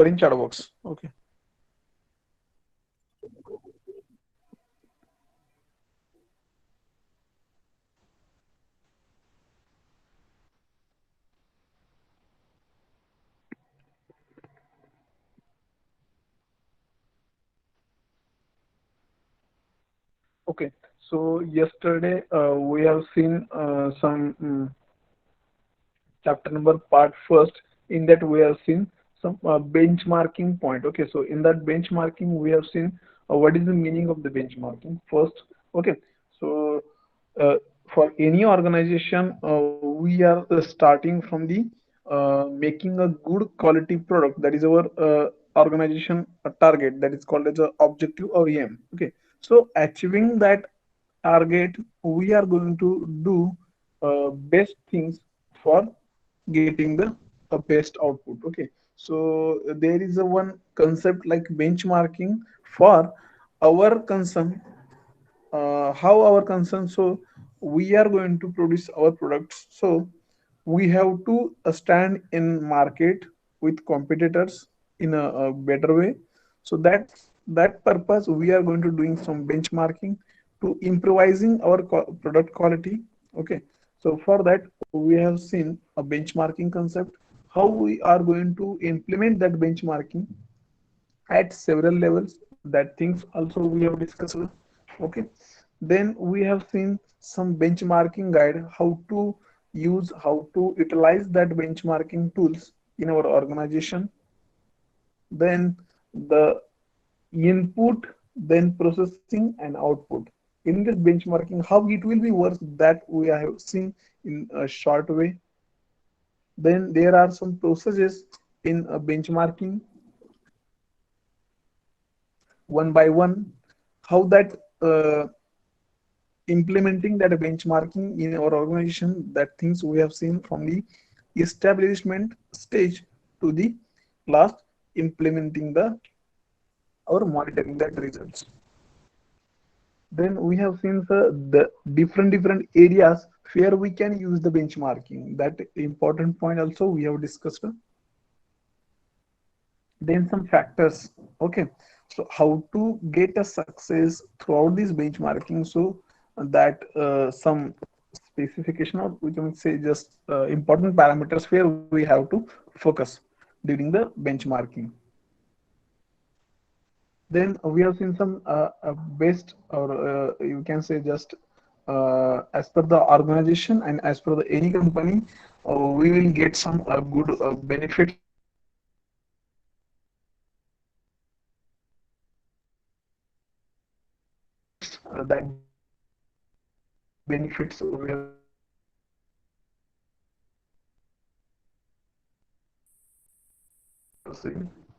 in ChatBox. Okay. Okay. So yesterday we have seen some chapter number part first. In that we have seen some benchmarking point. Okay. So in that benchmarking we have seen what is the meaning of the benchmarking first. Okay. So uh, for any organization we are starting from the making a good quality product. That is our organization target, that is called as a objective or aim. Okay. So achieving that target, we are going to do best things for getting the best output. Okay. So there is a one concept like benchmarking for our concern, how our concern. So we are going to produce our products, so we have to stand in market with competitors in a better way. So that purpose we are going to doing some benchmarking to improvising our product quality. Okay. So for that we have seen a benchmarking concept, how we are going to implement that benchmarking at several levels. That things also we have discussed. Okay. Then we have seen some benchmarking guide, how to use, how to utilize that benchmarking tools in our organization. Then the input, then processing and output in this benchmarking, how it will be works, that we have seen in a short way. Then there are some processes in benchmarking, one by one, how that uh, implementing that benchmarking in our organization. That things we have seen from the establishment stage to the last implementing the or monitoring that results. Then we have seen the different areas where we can use the benchmarking. That important point also we have discussed. Then some factors. Okay. So how to get a success throughout this benchmarking, so that some specification, or we can say just important parameters where we have to focus during the benchmarking. Then we have seen some best, or you can say just as per the organization and as per the any company, we will get some good benefits that benefits we have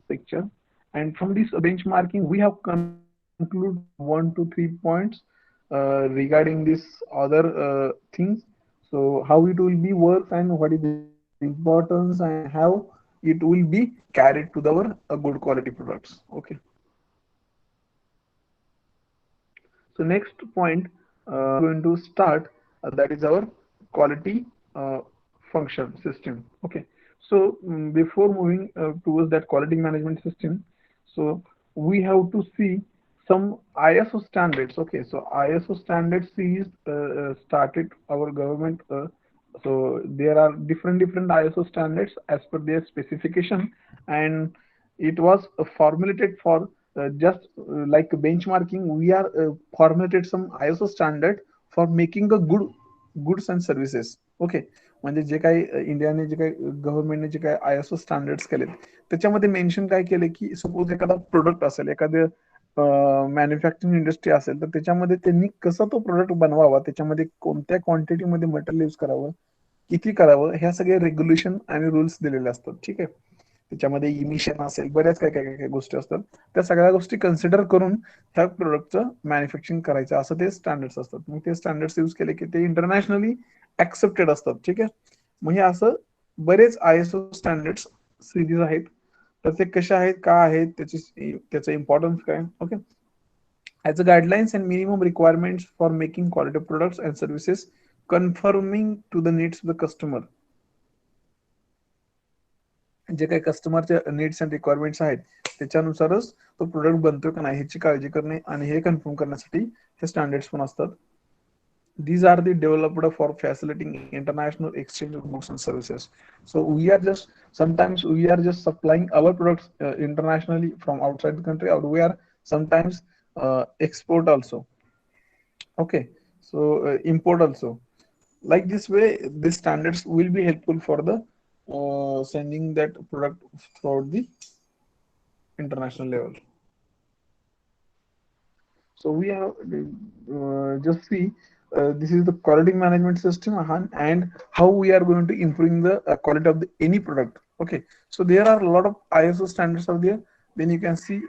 picture. And from this benchmarking we have concluded 1 to 3 points regarding this other things. So how it will be works and what is the importance and how it will be carried to our good quality products. Okay. So next point we are going to start, that is our quality uh, function system. Okay. So before moving towards that quality management system, so we have to see some ISO standards. Okay. So ISO standards is started our government. So there are different ISO standards as per their specification, and it was formulated for just like benchmarking. We are formulated some ISO standard for making a good goods and services. Okay. म्हणजे जे काही इंडियाने जे काही गव्हर्नमेंटने जे काही ISO standards केलेत, त्याच्यामध्ये mention काय केले की सपोज एखादा प्रोडक्ट असेल, एखादं मॅन्युफॅक्चरिंग इंडस्ट्री असेल, तर त्याच्यामध्ये त्यांनी कसा तो प्रोडक्ट बनवावा, त्याच्यामध्ये कोणत्या क्वांटिटीमध्ये मटेरियल यूज करावं, किती करावं, ह्या सगळे रेग्युलेशन आणि रूल्स दिलेले असतात. ठीक आहे. त्याच्यामध्ये इमिशन असेल, बऱ्याच काय काय काय गोष्टी असतात. त्या सगळ्या गोष्टी कन्सिडर करून ह्या प्रोडक्टचं मॅन्युफॅक्चरिंग करायचं, असं ते स्टँडर्ड्स असतात. मग ते स्टँडर्ड्स यूज केले की ते इंटरनॅशनली ऍक्सेप्टेड असतात. ठीक आहे. मग हे असं बरेच आयएसओ स्टँडर्ड्स सिरीज आहेत. तर ते कशा आहेत, का आहेत, त्याचं इम्पॉर्टन्स काय. Okay. as a guidelines and minimum requirements for making quality products and services conforming to the needs of the customer. जे काही कस्टमरचे नीड्स अँड रिक्वायरमेंट्स आहेत त्याच्यानुसारच तो प्रोडक्ट बनतोय का नाही ह्याची काळजी करणे आणि हे कन्फर्म करण्यासाठी हे स्टँडर्ड्स पण असतात. These are the developed for facilitating international exchange of goods and services. So we are just sometimes we are just supplying our products internationally from outside the country, or we are sometimes export also. Okay, so import also. Like this way, these standards will be helpful for the sending that product throughout the international level. So we have just see this is the quality management system and how we are going to improve the quality of any product. Okay, so there are a lot of ISO standards out there. Then you can see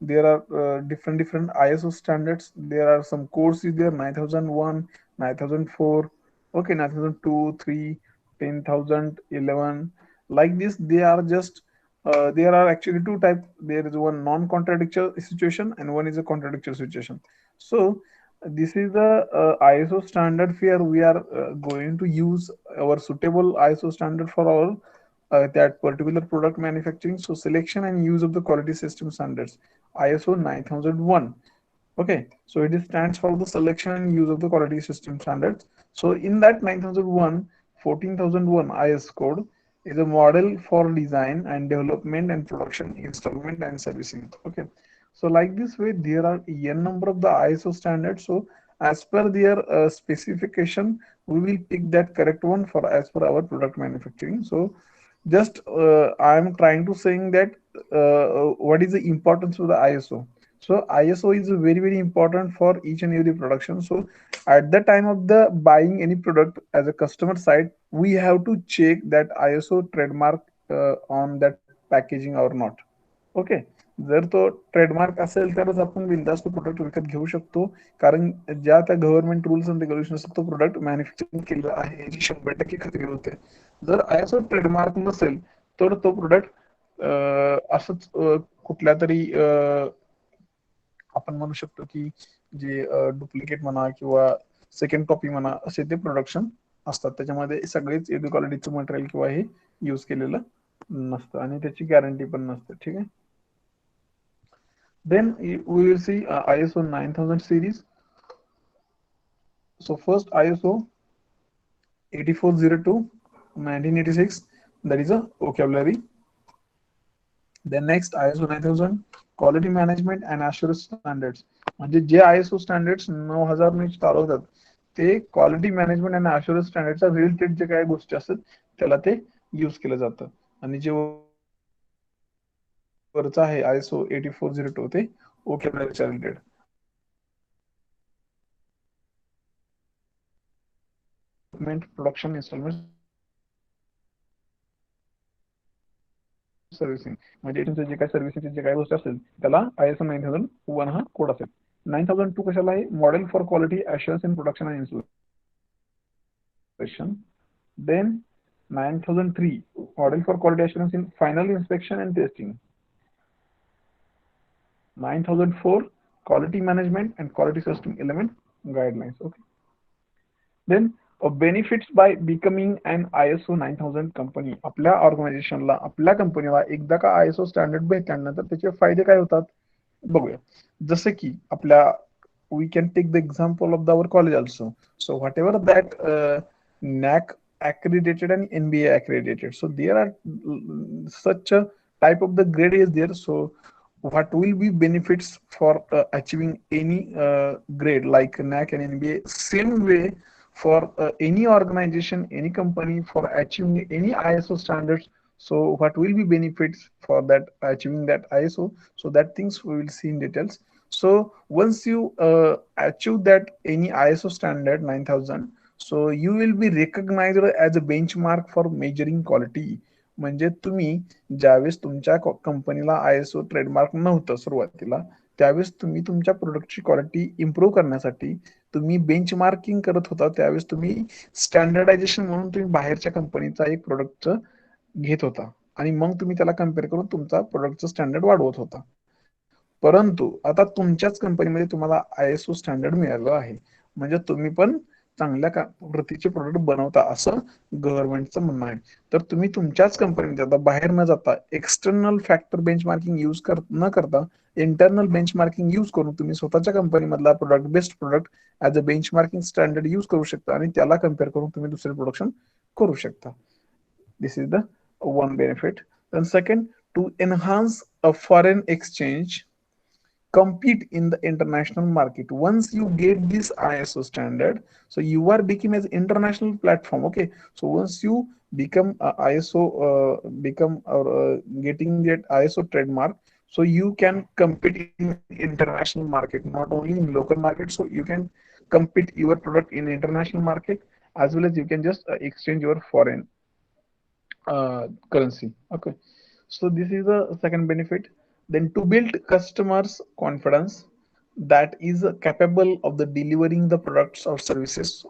there are different ISO standards. There are some codes is there 9001, 9004, okay, 9002, 3, 10,011. Like this, they are just there are actually two types. There is one non-contradictory situation and one is a contradictory situation. So this is the ISO standard where we are going to use our suitable ISO standard for our that particular product manufacturing. So selection and use of the quality system standards, ISO 9001. Okay, so it stands for the selection and use of the quality system standards. So in that 9001, 14001 IS code is a model for design and development and production, installment and servicing. Okay, so like this way, there are n number of the ISO standards. So as per their specification, we will pick that correct one for as per our product manufacturing. So just I am trying to saying that what is the importance of the ISO. So ISO is very important for each and every production. So at the time of the buying any product as a customer side, we have to check that ISO trademark on that packaging or not. Okay, जर तो trademark असेल तरच आपण बिंदास तो product विकत घेऊ शकतो, कारण ज्या त्या गव्हर्नमेंट रूल्स अँड रेग्युलेशन तो प्रोडक्ट मॅन्युफॅक्चरिंग केलेला आहे याची 100% खात्री होते. जर आयएसओ ट्रेडमार्क नसेल तर तो प्रोडक्ट असंच कुठल्या तरी आपण म्हणू शकतो की जे डुप्लिकेट म्हणा किंवा सेकंड कॉपी म्हणा असे ते प्रोडक्शन असतात, त्याच्यामध्ये सगळेच एडी क्वालिटीचं मटेरियल किंवा हे यूज केलेलं नसतं आणि त्याची गॅरंटी पण नसते. ठीक आहे. Then we will see ISO 9000 series. So first ISO 8402 1986, that is a vocabulary. Then next ISO 9000 quality management and assurance standards. म्हणजे जे ISO standards 9000 ने चालवतात ते क्वालिटी मॅनेजमेंट आणि अशुरन्स स्टँडर्डच्या रिलेटेड जे काही गोष्टी असतात त्याला ते यूज केलं जातं. आणि जे वरचं आहे ISO 8402 ते vocabulary related. Production installment servicing म्हणजे तुमचं जे काही सर्व्हिसिंगचे जे काही गोष्टी असेल त्याला ISO 9001 हा कोड असेल. 9002 कशाला आहे? Model for quality assurance in production and installation. Then 9003 model for quality assurance in final inspection and testing. 9004 quality management and quality system element guidelines. Okay. Then benefits by becoming an ISO 9000 company. आपल्या ऑर्गनायझेशनला आपल्या कंपनीला एकदा का ISO standard भेटल्यानंतर त्याचे फायदे काय होतात बघूया. जसे की आपल्या we can take the example of our college also. So whatever that NAC accredited and NBA accredited, so there are such a type of the grade is there. So what will be benefits for achieving any grade like NAC and NBA? Same way for any organization, any company for achieving any ISO standards. So what will be benefits for that achieving that ISO? So that things we will see in details. So once you achieve that any ISO standard 9000, so you will be recognized as a benchmark for measuring quality. म्हणजे तुम्ही ज्यावेळेस तुमच्या कंपनीला ISO trademark नव्हतं सुरुवातीला, त्यावेळेस तुम्ही तुमच्या प्रोडक्टची क्वालिटी इम्प्रूव्ह करण्यासाठी तुम्ही बेंचमार्किंग करत होता, त्यावेळेस तुम्ही स्टँडर्डायझेशन म्हणून तुम्ही बाहेरच्या कंपनीचा एक प्रोडक्टचं घेत होता आणि मग तुम्ही त्याला कम्पेअर करून तुमचा प्रोडक्टचं स्टँडर्ड वाढवत होता. परंतु आता तुमच्याच कंपनीमध्ये तुम्हाला ISO स्टँडर्ड मिळालं आहे, म्हणजे तुम्ही पण चांगल्या प्रतीचे प्रोडक्ट बनवता असं गव्हर्नमेंटचं म्हणणं आहे. तर तुम्ही तुमच्याच कंपनीमध्ये आता बाहेर न जाता एक्सटर्नल फॅक्टर बेंचमार्किंग न करता इंटरनल बेंचमार्किंग यूज करून तुम्ही स्वतःच्या कंपनीमधला product best product as a benchmarking standard use करू शकता आणि त्याला कम्पेअर करून तुम्ही दुसरे प्रोडक्शन करू शकता. This is the one benefit. Then second, to enhance a foreign exchange, compete in the international market. Once you get this ISO standard, so you are become as international platform. Okay, so once you become ISO, become or getting that ISO trademark, so you can compete in international market, not only in local market. So you can compete your product in international market, as well as you can just exchange your foreign currency. Okay, so this is the second benefit. Then to build customers confidence that is capable of the delivering the products or services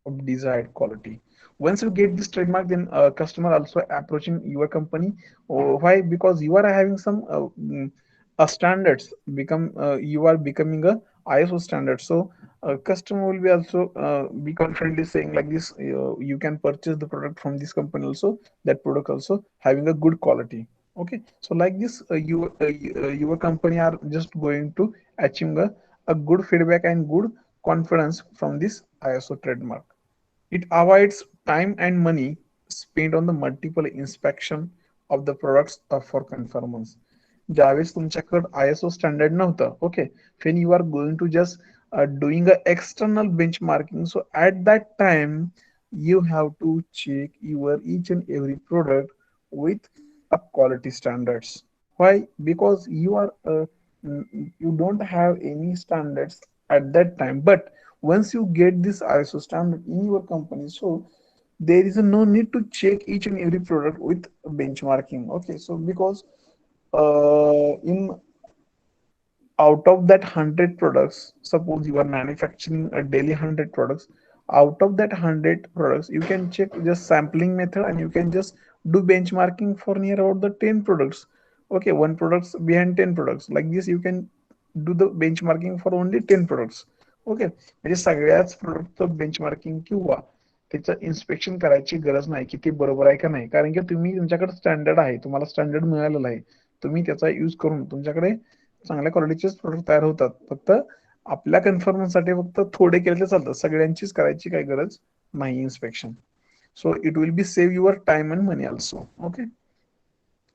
of desired quality. Once you get this trademark, then customer also approaching your company. Why? Because you are having some standards become you are becoming a ISO standard. So customer will be also be confidently saying like this, you can purchase the product from this company also, that product also having a good quality. Okay, so like this your company are just going to achieve a good feedback and good confidence from this ISO trademark. It avoids time and money spent on the multiple inspection of the products for conformance. ज्यावेळेस तुमच्याकडे ISO standard नव्हतं, okay, when you are going to just doing a external benchmarking, so at that time you have to check your each and every product with a quality standards. Why? Because you are you don't have any standards at that time, but once you get this ISO standard in your company, so there is no need to check each and every product with benchmarking. Okay, so because in out of that 100 products, suppose you are manufacturing a daily 100 products, out of that 100 products you can check just sampling method and you can just do benchmarking for near about the 10 products. Okay, one products behind 10 products, like this you can do the benchmarking for only 10 products. Okay, म्हणजे सगळ्याच प्रोडक्टचं benchmarking किंवा त्याचं inspection करायची गरज नाही की ते बरोबर आहे का नाही, कारण की तुम्ही तुमच्याकडे स्टँडर्ड आहे, तुम्हाला स्टँडर्ड मिळालेलं आहे, तुम्ही त्याचा यूज करून तुमच्याकडे चांगल्या क्वालिटीचेच प्रोडक्ट तयार होतात. फक्त आपल्या कन्फर्मन्ससाठी फक्त थोडे केले चालतात, सगळ्यांचीच करायची काही गरज नाही inspection. So it will be save your time and money also. Okay,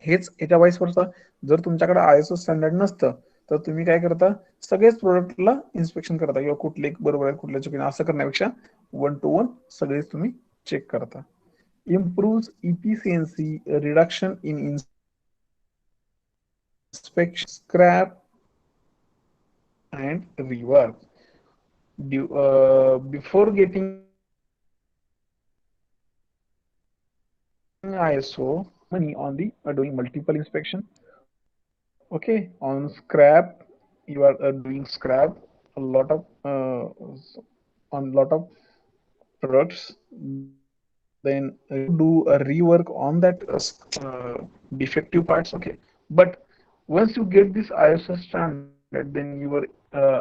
हेच याच्या वाईस वर्सा जर तुमच्याकडे ISO स्टँडर्ड नसतं तर तुम्ही काय करता, सगळेच प्रोडक्टला इन्स्पेक्शन करता किंवा कुठले बरोबर आहे कुठल्या चुकीने असं करण्यापेक्षा वन टू वन सगळेच तुम्ही चेक करता. Improves efficiency, reduction in inspection, scrap and rework. Before getting ISO, money on the doing multiple inspection. Okay, on scrap, you are doing scrap a lot of on lot of products. Then you have to do a rework on that defective parts. Okay, but once you get this ISO standard, then your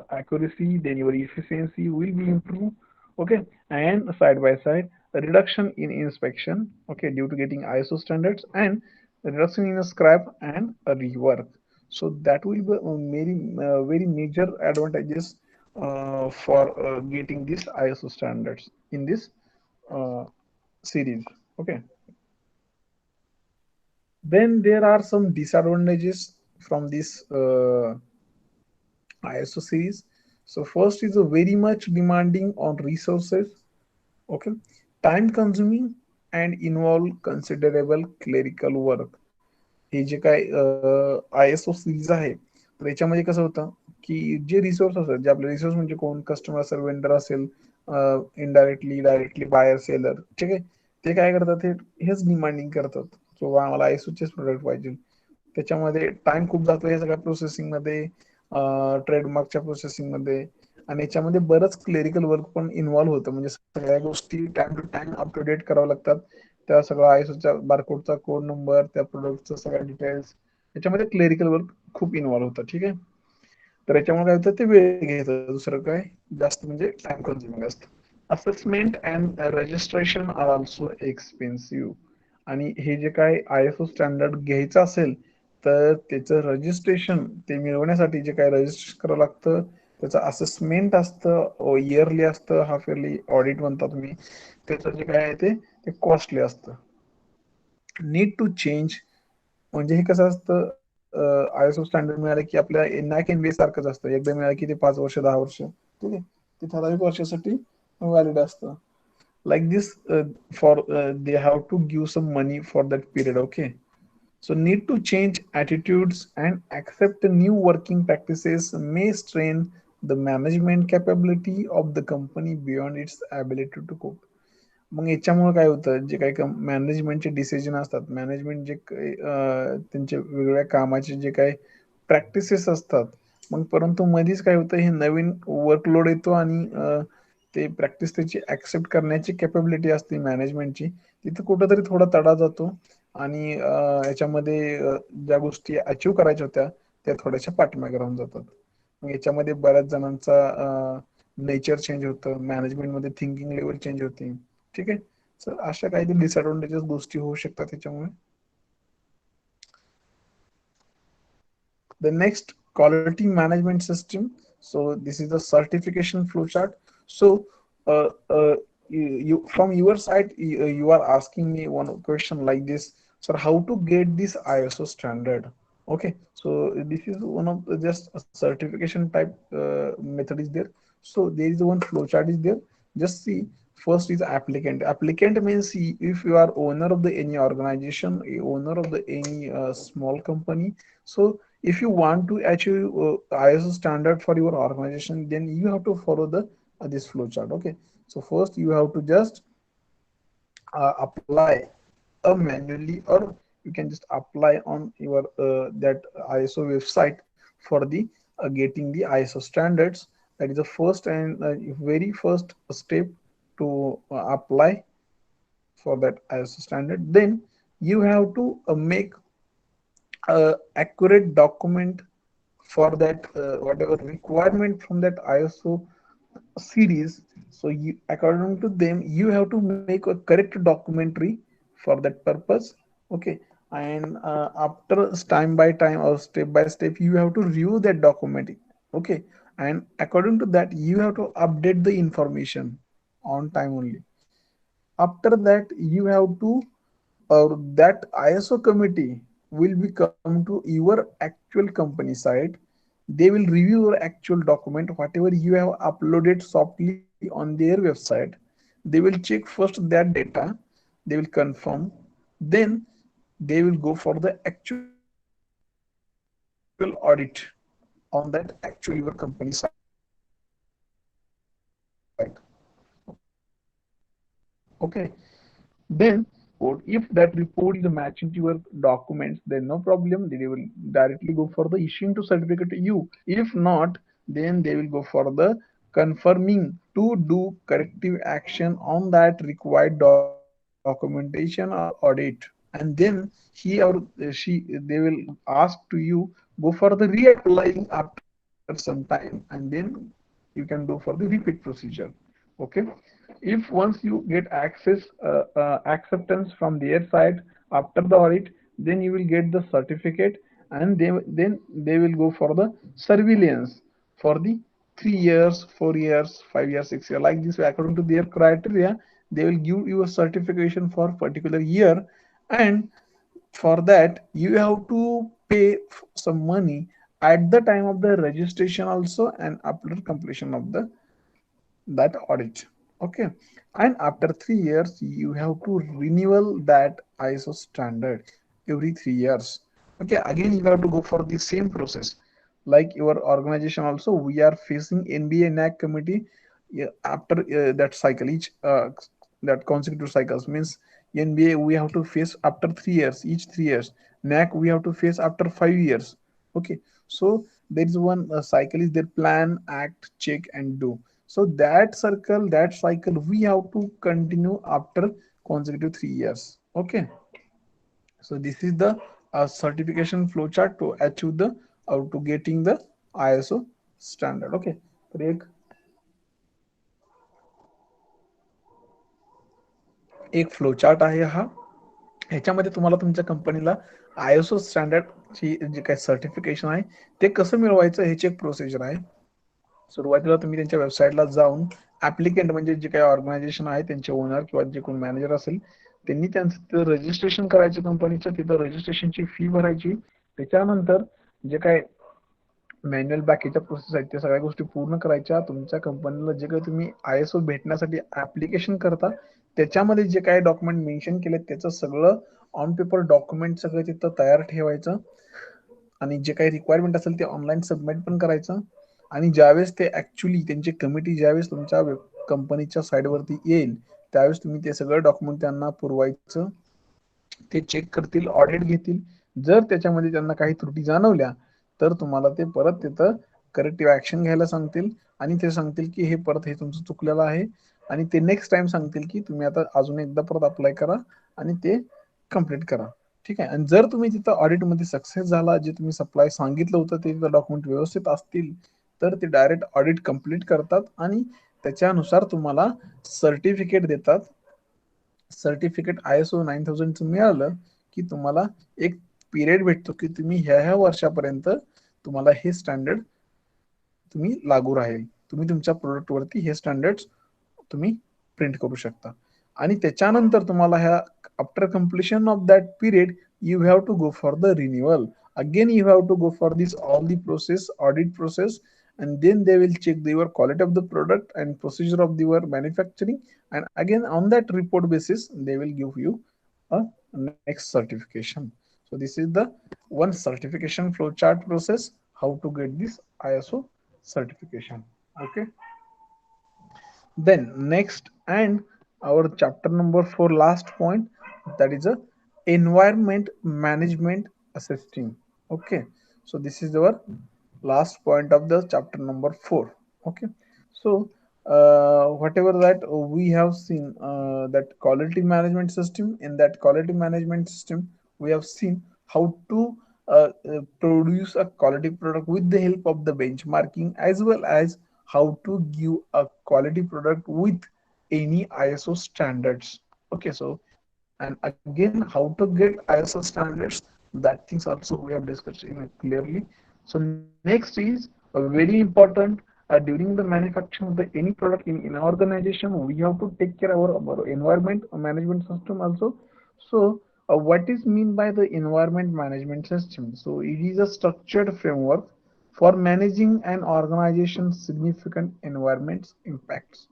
accuracy, then your efficiency will be improved. Okay, and side by side, a reduction in inspection. Okay, due to getting ISO standards, and a reduction in a scrap and a rework. So that will be very major advantages for getting these ISO standards in this uh, series. Okay, then there are some disadvantages from this ISO series. So first is a very much demanding on resources. Okay, time consuming and involve considerable clerical work. हे जे काय ISO series आहे तर याच्यामध्ये कसं होतं की जे resource असतात, जे आपले resource म्हणजे कोण, कस्टमर असेल, वेंडर असेल, इनडायरेक्टली डायरेक्टली बायर सेलर, ठीक आहे, ते काय करतात, हेच डिमांडिंग करतात किंवा आम्हाला ISOचेच प्रोडक्ट पाहिजे. त्याच्यामध्ये टाइम खूप जातो या सगळ्या प्रोसेसिंग मध्ये, ट्रेडमार्कच्या प्रोसेसिंग मध्ये, आणि याच्यामध्ये बरंच क्लेरिकल वर्क पण इन्व्हॉल्व्ह होतं, म्हणजे सगळ्या गोष्टी time to time up to date करावं लागतात. त्या सगळं ISOच्या बारकोडचा कोड नंबर, त्या प्रोडक्टचा सगळ्या डिटेल्स, याच्यामध्ये क्लेरिकल वर्क खूप इन्व्हॉल्व्ह होतं. ठीक आहे, तर याच्यामुळे काय होतं, ते वेळ घेतं, दुसरं काय जास्त म्हणजे टाइम कन्झ्युमिंग असतं. assessment and registration are also expensive. आणि हे जे काय ISO स्टँडर्ड घ्यायचं असेल तर त्याचं रजिस्ट्रेशन ते मिळवण्यासाठी जे काय रजिस्टर करावं लागतं त्याचं असेसमेंट असतं, इयरली असतं, हाफ इयरली ऑडिट म्हणता तुम्ही, त्याचं जे काय आहे ते कॉस्टली असतं. नीड टू चेंज म्हणजे हे कसं असतं, ISO स्टँडर्ड मिळालं की आपल्या नॅक एनबीए सारखंच असतं, एकदा मिळालं की ते 5 वर्ष 10 वर्ष ठीक आहे, ते ठराविक वर्षासाठी व्हॅलिड असतं. Like this, for they have to give some money for that period, okay. So need to change attitudes and accept new working practices may strain the management capability of the company beyond its ability to cope. मग याच्यामुळे काय होतं, जे काही मॅनेजमेंटचे decision असतात, management जे त्यांचे वेगवेगळ्या कामाचे जे काही practices असतात, मग परंतु मधीच काय होतं, हे नवीन वर्कलोड येतो आणि ते प्रॅक्टिस त्याची ऍक्सेप्ट करण्याची कॅपेबिलिटी असते मॅनेजमेंटची, तिथं कुठंतरी थोडा तडा जातो आणि याच्यामध्ये ज्या गोष्टी अचीव करायच्या होत्या त्या थोड्याशा पाठीमागे राहून जातात. मग याच्यामध्ये बऱ्याच जणांचा नेचर चेंज होतं, मॅनेजमेंटमध्ये थिंकिंग लेवल चेंज होते. ठीक आहे. सर अशा काही डिसएडव्हान्टेजेस गोष्टी होऊ शकतात त्याच्यामुळे. The next, quality management system. So this is the certification flowchart. So you from your side you are asking me one question like this. So how to get this ISO standard? Okay, so this is one of the just a certification type method is there. So there is one flowchart is there. Just see, first is applicant. Applicant means if you are owner of the any organization, owner of the any small company. So if you want to achieve ISO standard for your organization, then you have to follow the this flowchart. Okay, so first you have to just apply manually, or you can just apply on your that ISO website for the getting the ISO standards. That is the first and very first step to apply for that ISO standard. Then you have to make accurate document for that whatever requirement from that ISO series. So you, according to them, you have to make a correct documentary for that purpose. Okay, and after time by time or step by step, you have to review that document. Okay, and according to that, you have to update the information on time only. After that, you have to that ISO committee will be come to your actual company site. They will review your actual document, whatever you have uploaded softly on their website. They will check first that data, they will confirm, then they will go for the actual audit on that actual your company site. Okay, then if that report is matching to your documents, then they will ask to you, go for the issuing to certificate. If not, then they will directly go for the issuing to certificate to you. If not, then they will go for the confirming to do corrective action on that required documentation or audit. And then he or she, they will ask to you, go for the reapplying after some time, and then you can do for the repeat procedure. Okay, if once you get access acceptance from their side after the audit, then you will get the certificate, and then they will go for the surveillance for the 3 years, 4 years, 5 years, 6 years, like this according to their criteria. They will give you a certification for particular year, and for that you have to pay some money at the time of the registration also, and after completion of the that audit. Okay, and after 3 years you have to renewal that ISO standard every 3 years. Okay, again you have to go for the same process like your organization also. We are facing NBA NAC committee, yeah, after that cycle, each that consecutive cycles means NBA we have to face after 3 years, each 3 years. NAC we have to face after 5 years. Okay, so there is one cycle is there: plan, act, check, and do. So that circle, that cycle, we have to continue after consecutive 3 years. Okay. So this is the certification flowchart to achieve the or to getting the ISO standard. Okay. Priyak. एक flowchart आहे हा. ह्याच्यामध्ये तुम्हाला तुमच्या कंपनीला ISO स्टँडर्डची जे काही certification आहे ते कसं मिळवायचं ह्याची एक प्रोसिजर आहे. सुरुवातीला तुम्ही त्यांच्या वेबसाईटला जाऊन ऍप्लिकेंट म्हणजे जे काही ऑर्गनायझेशन आहे त्यांचे ओनर किंवा जे कोण मॅनेजर असेल त्यांनी त्यांचं तिथं रजिस्ट्रेशन करायचं कंपनीचं, तिथं रजिस्ट्रेशनची फी भरायची. त्याच्यानंतर जे काय मॅन्युअल बाकीच्या प्रोसेस आहेत त्या सगळ्या गोष्टी पूर्ण करायच्या. तुमच्या कंपनीला जे काही तुम्ही ISO भेटण्यासाठी ऍप्लिकेशन करता त्याच्यामध्ये जे काही डॉक्युमेंट मेन्शन केले त्याचं सगळं ऑन पेपर डॉक्युमेंट सगळं तिथं तयार ठेवायचं आणि जे काही रिक्वायरमेंट असेल ते ऑनलाईन सबमिट पण करायचं. आणि ज्यावेळेस ते ऍक्च्युली त्यांची कमिटी ज्यावेळेस तुमच्या कंपनीच्या साईडवरती येईल त्यावेळेस तुम्ही ते सगळं डॉक्युमेंट त्यांना पुरवायचं. ते चेक करतील, ऑडिट घेतील. जर त्याच्यामध्ये त्यांना काही त्रुटी जाणवल्या तर तुम्हाला ते परत तिथं करेक्टिव्ह ऍक्शन घ्यायला सांगतील आणि ते सांगतील की हे परत हे तुमचं चुकलेलं आहे आणि ते नेक्स्ट टाइम सांगतील की तुम्ही आता अजून एकदा परत अप्लाय करा आणि ते कम्प्लीट करा. ठीक आहे. आणि जर तुम्ही तिथं ऑडिटमध्ये सक्सेस झाला, जे तुम्ही सप्लाय सांगितलं होतं ते डॉक्युमेंट व्यवस्थित असतील तर ते डायरेक्ट ऑडिट कम्प्लीट करतात आणि त्याच्यानुसार तुम्हाला सर्टिफिकेट देतात. सर्टिफिकेट ISO 9000 मिळालं की तुम्हाला एक पिरियड भेटतो की तुम्ही ह्या वर्षापर्यंत तुम्हाला हे स्टँडर्ड तुम्ही लागू राहील. तुम्ही तुमच्या प्रोडक्ट वरती हे स्टँडर्ड तुम्ही प्रिंट करू शकता. आणि त्याच्यानंतर तुम्हाला ह्या after completion of that period you have to go for the renewal. Again you have to go for this all the process, audit process, and then they will check your quality of the product and procedure of your manufacturing, and again on that report basis they will give you a next certification. So this is the one certification flowchart process how to get this ISO certification. Okay. Then next and our chapter number 4 last point, that is a environment management assisting. Okay, so this is our last point of the chapter number 4. Okay, so whatever that we have seen, that quality management system, in that quality management system we have seen how to produce a quality product with the help of the benchmarking, as well as how to give a quality product with any ISO standards. Okay, so and again how to get ISO standards, that things also we have discussed in clearly. So next is very important, during the manufacturing of the any product in organization we have to take care of our environment management system also. So what is mean by the environment management system? So it is a structured framework for managing an organization's significant environment impacts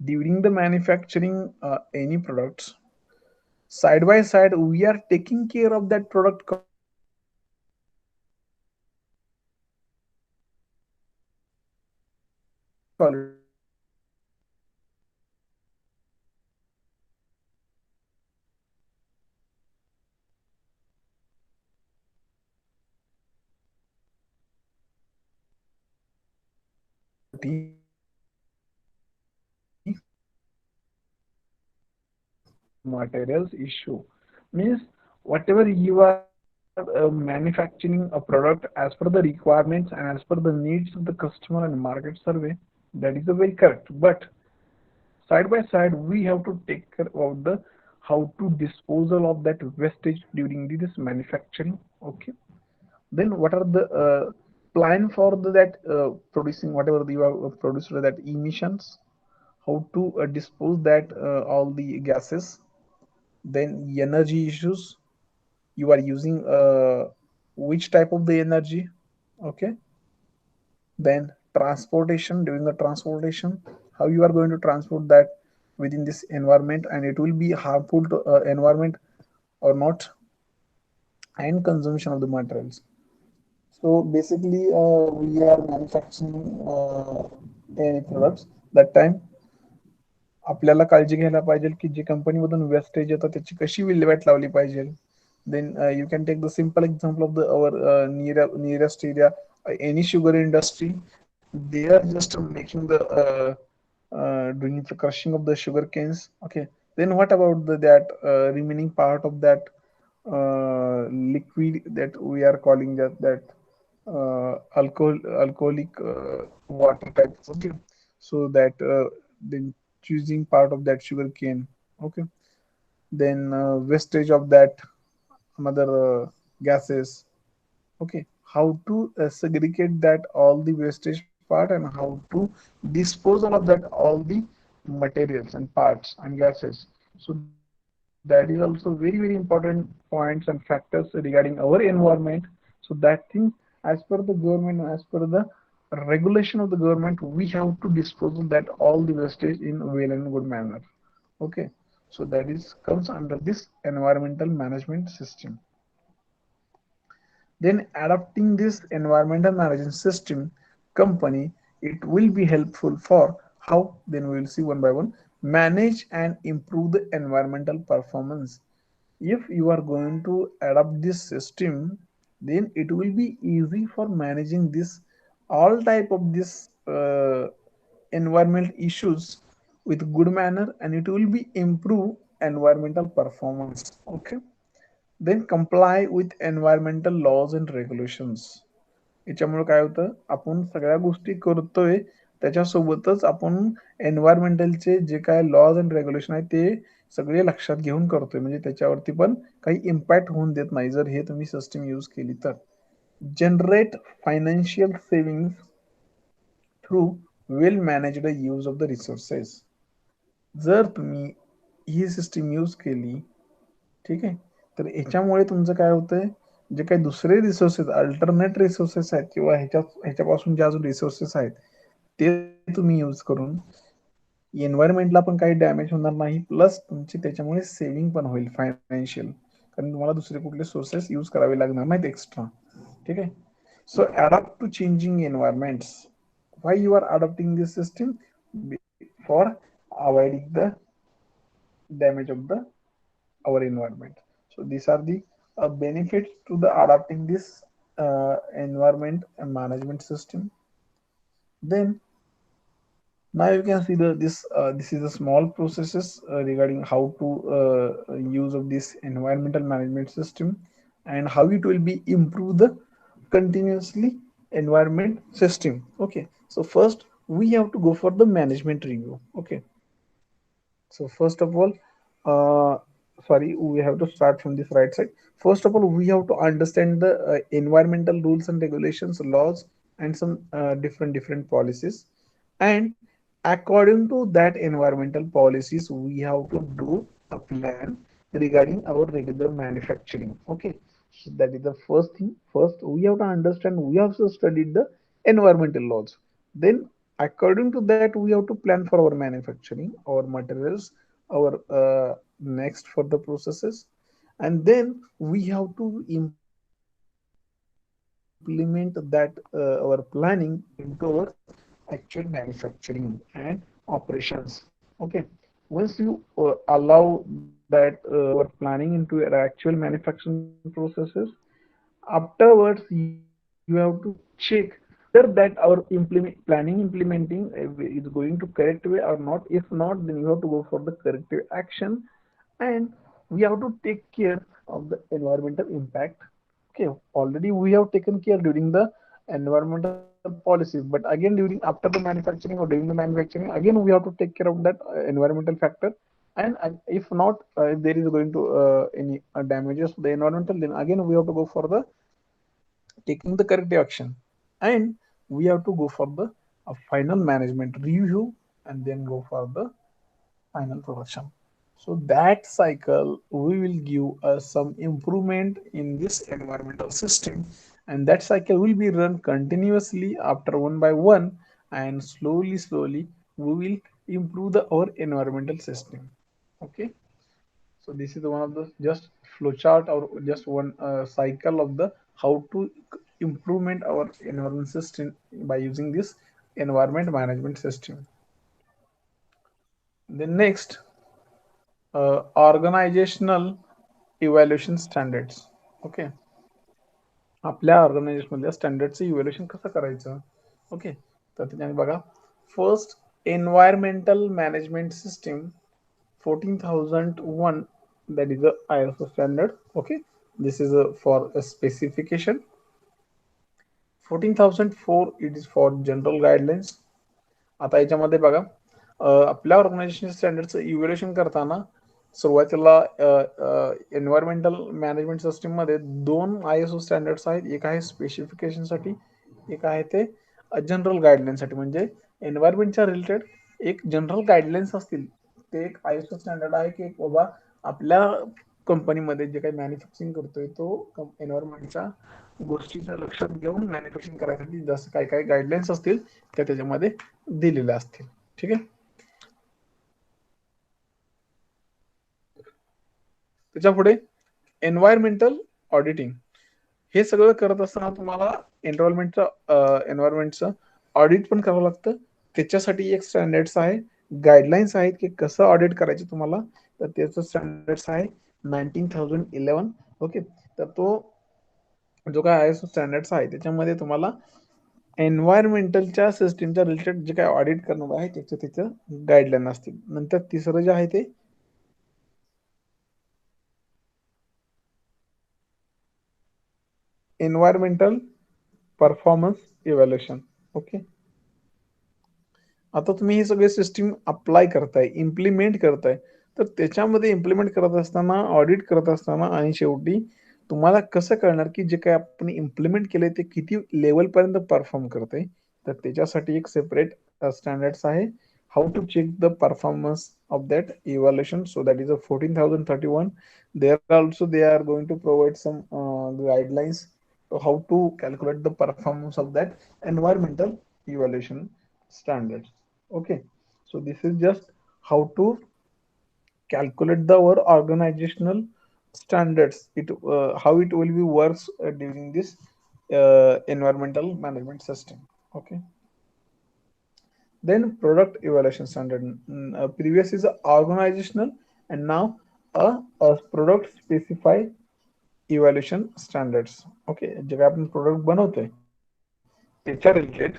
during the manufacturing any products. Side by side we are taking care of that product quality and ensuring that materials issue means whatever you are manufacturing a product as per the requirements and as per the needs of the customer and market survey, that is a very correct. But side by side we have to take care of the how to disposal of that wastage during this manufacturing. Okay, then what are the plan for that producing whatever you have produced, that emissions, how to dispose that all the gases. Then energy issues, you are using which type of the energy. Okay, then transportation, during the transportation how you are going to transport that within this environment and it will be harmful to environment or not, and consumption of the materials. So basically we are manufacturing any products, that time आपल्याला काळजी घ्यायला पाहिजे की जे कंपनीमधून wastage येतं त्याची कशी विल्हेवाट लावली पाहिजे. Then you can take the simple example of the our nearest area, any sugar industry. They are just making the doing the crushing of the sugar canes. Okay, then what about that remaining part of that liquid that we are calling that alcoholic water type. Okay, so that then choosing part of that sugar cane. Okay, then wastage of that another gases. Okay, how to segregate that all the wastage part and how to disposal of that all the materials and parts and gases. So that is also very very important points and factors regarding our environment. So that thing, as per the government, as per the regulation of the government, we have to dispose of that all the wastage in well and good manner. Okay, so that is comes under this environmental management system. Then adopting this environmental management system company, it will be helpful for how, then we will see one by one, manage and improve the environmental performance. If you are going to adopt this system, then it will be easy for managing this all type of this environmental issues with good manner, and it will be improve environmental performance. Okay, then comply with environmental laws and regulations. याच्यामुळे काय होतं, आपण सगळ्या गोष्टी करतोय त्याच्यासोबतच आपण एन्व्हायरमेंटलचे जे काय लॉज अँड रेग्युलेशन आहे ते सगळे लक्षात घेऊन करतोय, म्हणजे त्याच्यावरती पण काही इम्पॅक्ट होऊन देत नाही जर हे तुम्ही सिस्टीम यूज केली तर. Generate financial saving through well managed use of the resources. जर तुम्ही ही सिस्टीम यूज केली, ठीक आहे, तर याच्यामुळे तुमचं काय होतंय, जे काही दुसरे रिसोर्सेस अल्टरनेट रिसोर्सेस आहेत किंवा ह्याच्यापासून जे अजून रिसोर्सेस आहेत ते तुम्ही यूज करून एन्व्हायरमेंटला पण काही डॅमेज होणार नाही, प्लस तुमची त्याच्यामुळे सेव्हिंग पण होईल फायनान्शियल, कारण तुम्हाला दुसरे कुठले सोर्सेस यूज करावे लागणार नाहीत एक्स्ट्रा. ठीक आहे. So adopt to changing environments. Why you are adopting this system? For avoiding the damage of the our environment. So these are the benefits to the adapting this environment and management system. Then now you can see this is a small processes regarding how to use of this environmental management system and how it will be improve the continuously environment system. Okay, so first we have to go for the management review. Okay, so first of all, uh, sorry, we have to start from this right side. First of all, we have to understand the environmental rules and regulations, laws, and some different policies. And according to that environmental policies, we have to do a plan regarding our regular manufacturing. Okay, so that is the first thing. First, we have to understand. We have to study the environmental laws. Then according to that we have to plan for our manufacturing, our materials, our next for the processes, and then we have to implement that our planning into our actual manufacturing and operations. Okay, once you allow that our planning into your actual manufacturing processes, afterwards you have to check whether that our planning implementing is going to correct way or not. If not, then you have to go for the corrective action, and we have to take care of the environmental impact. Okay, already we have taken care during the environmental policies, but again during after the manufacturing or during the manufacturing, again we have to take care of that environmental factor. And if not, if there is going to any damages to the environmental, then again we have to go for the taking the corrective action, and we have to go for the final management review and then go for the final production. So that cycle we will give us some improvement in this environmental system, and that cycle will be run continuously after one by one, and slowly we will improve our environmental system. Okay, so this is one of the just flowchart or just one cycle of the how to improvement our environment system by using this environment management system. Then next, organizational evaluation standards. Okay, आपल्या organisation मधल्या स्टँडर्डचं evaluation कसं करायचं. Okay, तर त्याच्याने बघा, first environmental management system 14001, that is the ISO standard. Okay, this is for a specification. 14004 it is for general guidelines. आता याच्यामध्ये बघा, आपल्या ऑर्गनायझेशन स्टँडर्डचं इव्हॅल्युएशन करताना सुरुवातीला एन्व्हायरमेंटल मॅनेजमेंट सिस्टीम मध्ये दोन ISO स्टँडर्ड्स आहेत. एक आहे स्पेसिफिकेशन साठी, एक आहे ते जनरल गाईडलाईन साठी. म्हणजे एन्व्हायरमेंटच्या रिलेटेड एक जनरल गाईडलाईन्स असतील, ते एक ISO स्टँडर्ड आहे की बाबा आपल्या कंपनीमध्ये जे काही मॅन्युफॅक्चरिंग करतोय तो एन्व्हायरमेंटच्या गोष्टीचं लक्षात घेऊन मॅन्युफॅक्चरिंग करायसाठी जसं काय काय गाईडलाईन्स असतील त्या त्याच्यामध्ये दिलेल्या असतील. ठीक आहे. त्याच्या पुढे एन्व्हायरमेंटल ऑडिटिंग. हे सगळं करत असताना तुम्हाला एन्व्हायरमेंटचं ऑडिट पण करावं लागतं. त्याच्यासाठी एक स्टँडर्ड्स आहे, गाईडलाईन्स आहेत की कसं ऑडिट करायचे तुम्हाला. तर त्याचं स्टँडर्ड्स आहे 19,011. ओके. तर तो जो काय आहे स्टँडर्ड्स आहे त्याच्यामध्ये तुम्हाला एन्व्हायरमेंटलच्या सिस्टीमच्या रिलेटेड जे काय ऑडिट करणार आहे त्याचं गाईडलाईन असतील. नंतर तिसरं जे आहे ते एन्व्हायरमेंटल परफॉर्मन्स इव्हॅल्युएशन. ओके. आता तुम्ही हे सगळे सिस्टीम अप्लाय करताय, इम्प्लिमेंट करताय, तर त्याच्यामध्ये इम्प्लिमेंट करत असताना, ऑडिट करत असताना आणि शेवटी तुम्हाला कसं कळणार की जे काही आपण इम्प्लिमेंट केलंय ते किती लेवलपर्यंत परफॉर्म करते. तर त्याच्यासाठी एक सेपरेट स्टँडर्ड्स आहे. How to check the performance of that evaluation. So that is a 14,031. There also they are going to provide some guidelines how to calculate the performance of that environmental evaluation standards. Okay, so this is just how to calculate the our organizational standards, it how it will be works during this environmental management system. Okay. Then product evaluation standard. Previous is a organizational, and now a product specified evaluation standards. Okay, जे काही आपण product बनवतोय त्याच्या related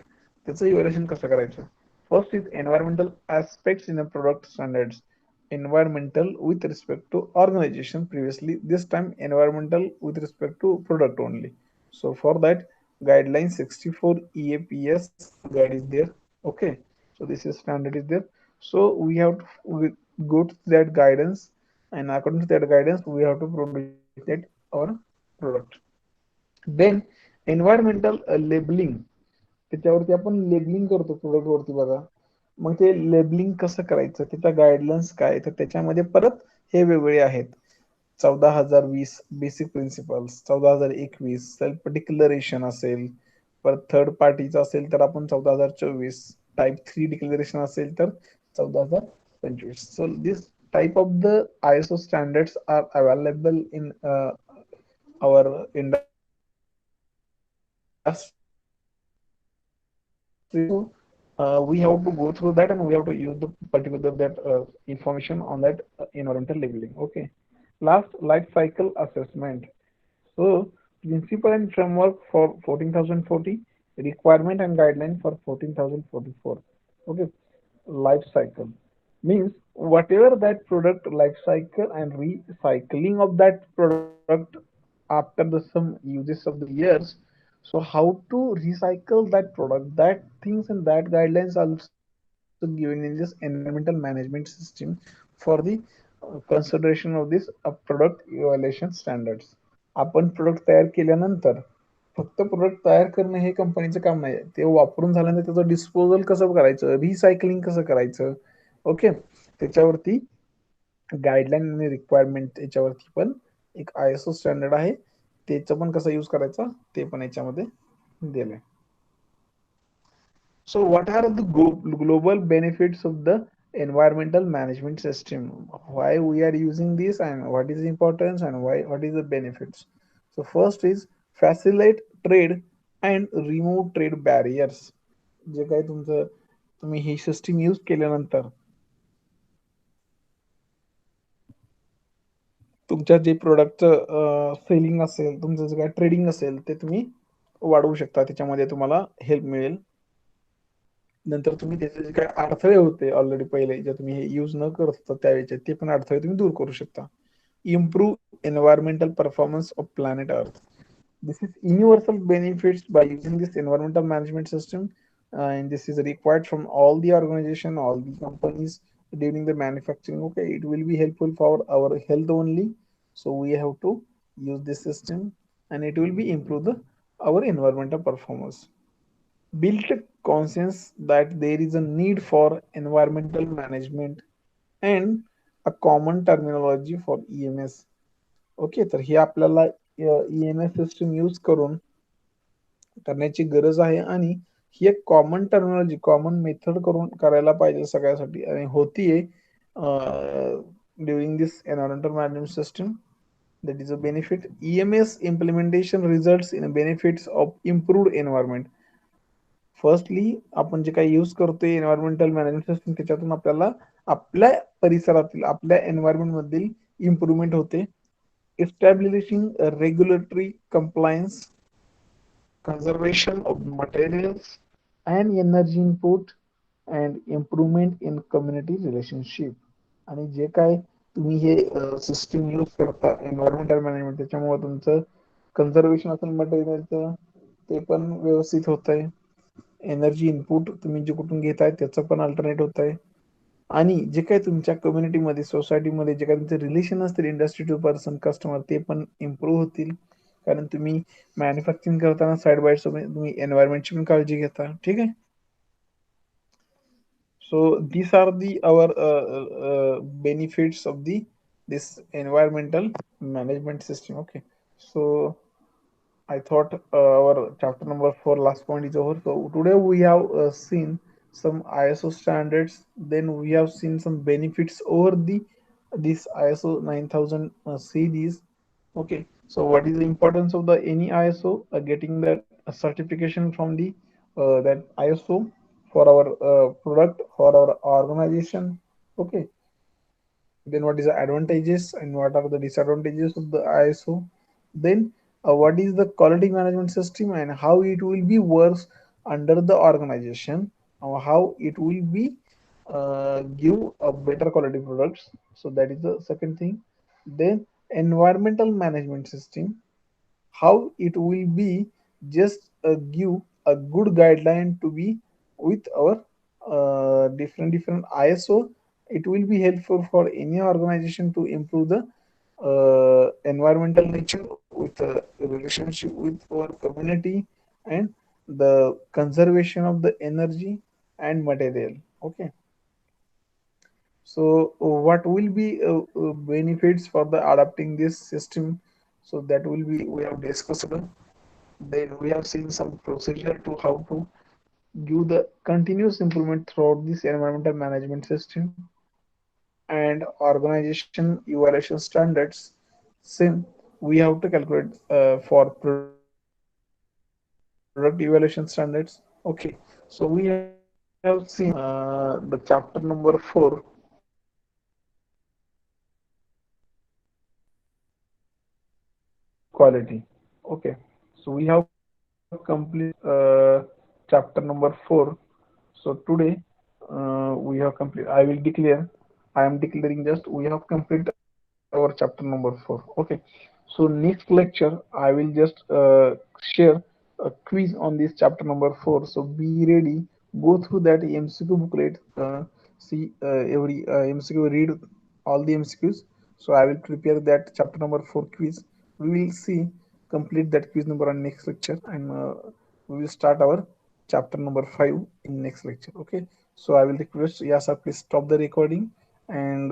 त्याचं evaluation कसं करायचं. First is environmental aspects in a product standards. Environmental with respect to organization previously, this time environmental with respect to product only. So for that, guideline 64 EAPS guide is there. Okay, so this is standard is there. So we have to go to that guidance, and according to that guidance we have to produce that our product. Then environmental labeling. त्याच्यावरती आपण labelling करतो product वरती बघा. मग ते labelling कसं करायचं, त्याच्या guidelines काय, तर त्याच्यामध्ये परत हे वेगळे आहेत. 14,020 बेसिक प्रिन्सिपल्स, 14,021 सेल्फ डिक्लरेशन असेल, परत थर्ड पार्टीचं असेल तर आपण 14,024, टाईप 3 डिक्लरेशन असेल तर 14,025. So this type of the ISO standards are available in our industry. So we have to go through that, and we have to use the particular that information on that environmental labeling. Okay. Last, life cycle assessment. So principle and framework for 14,040, requirement and guideline for 14,044. Okay. Life cycle means whatever that product life cycle and recycling of that product after the some uses of the years. So how to recycle that product, that things and that guidelines also given in this environmental management system for the consideration of this product evaluation standards. आपण product तयार केल्यानंतर फक्त product तयार करणं हे कंपनीचं काम नाही, ते वापरून झाल्यानंतर त्याचं डिस्पोजल कसं करायचं, रिसायकलिंग कसं करायचं. ओके. त्याच्यावरती गाईडलाईन आणि रिक्वायरमेंट याच्यावरती पण एक ISO स्टँडर्ड आहे, त्याचं पण कसं यूज करायचं ते पण याच्यामध्ये दिलंय. So what are the global benefits of the environmental management system? Why we are using this, and what is the importance, and why what is the benefits? So first is facilitate trade and remove trade barriers. जे काही तुमचं तुम्ही ही system use केल्यानंतर तुमच्या जे प्रोडक्टचं selling असेल, तुमचं जे काय trading असेल ते तुम्ही वाढवू शकता. त्याच्यामध्ये तुम्हाला हेल्प मिळेल. नंतर तुम्ही त्याचे जे काही अडथळे होते ऑलरेडी पहिले जे तुम्ही हे यूज न करत होता त्यावेळेचे, ते पण अडथळे तुम्ही दूर करू शकता. Improve environmental performance of planet earth. This is universal benefits by using this environmental management system, and this is required from all the organization, all the companies, during the manufacturing. Okay, it will be helpful for our health only. So we have to use this system, and it will be improve our environmental performance. Build a conscience that there is a need for environmental management and a common terminology for EMS. Okay, तर हे आपल्याला EMS system use करून करण्याची गरज आहे, आणि ही एक common terminology, common method करून करायला पाहिजे सगळ्यासाठी, आणि होतीये during this environmental management system. That is a benefit. EMS implementation results in benefits of improved environment. Firstly आपण जे काही यूज करतोय एन्व्हायरमेंटल मॅनेजमेंट सिस्टम, त्याच्यातून आपल्याला आपल्या परिसरातील, आपल्या एन्व्हायरमेंट मधील इम्प्रुव्हमेंट होते. Establishing regulatory compliance, conservation of materials and energy input, and improvement in community relationship. आणि जे काय तुम्ही हे सिस्टम यूज करता एन्व्हायरमेंटल मॅनेजमेंट, त्याच्यामुळे तुमचं कन्झर्वेशन असेल मटेरियलचं, ते पण व्यवस्थित होत आहे. एनर्जी इनपुट तुम्ही जे कुठून घेताय त्याचं पण अल्टरनेट होत आहे. आणि जे काही तुमच्या कम्युनिटीमध्ये, सोसायटीमध्ये जे काही तुमचे रिलेशन असतील इंडस्ट्री टू पर्सन कस्टमर, ते पण इम्प्रूव्ह होतील. कारण तुम्ही मॅन्युफॅक्चरिंग करताना साईड बाय साईड तुम्ही एन्व्हायरमेंटची पण काळजी घेता. ठीक आहे. So these are the our benefits of the this environmental management system. Okay. So I thought our chapter number 4 last point is over. So today we have seen some ISO standards. Then we have seen some benefits over the this ISO 9000 series. Okay. So what is the importance of the any ISO? Getting that certification from the that ISO for our product, for our organization. Okay. Then what is the advantages and what are the disadvantages of the ISO? Then what is the quality management system and how it will be works under the organization, or how it will be give a better quality products. So that is the second thing. Then environmental management system, how it will be just give a good guideline to be with our different ISO. It will be helpful for any organization to improve the environmental nature with a relationship with our community, and the conservation of the energy and material. Okay. So what will be benefits for the adapting this system? So that will be we have discussed. Then we have seen some procedure to how to give the continuous improvement throughout this environmental management system, and organization evaluation standards. Same, we have to calculate for product evaluation standards. Okay, so we have seen the chapter number 4, quality. Okay, so we have complete chapter number 4. So today we have complete. I will declare. I am declaring just we have complete our chapter number 4. Okay. So next lecture I will just share a quiz on this chapter number 4. So be ready. Go through that MCQ booklet. See every MCQ. Read all the MCQs. So I will prepare that chapter number 4 quiz. We will see complete that quiz number on next lecture, and we will start our chapter number 5 in next lecture. Okay. So I will request Yasa, please stop the recording, and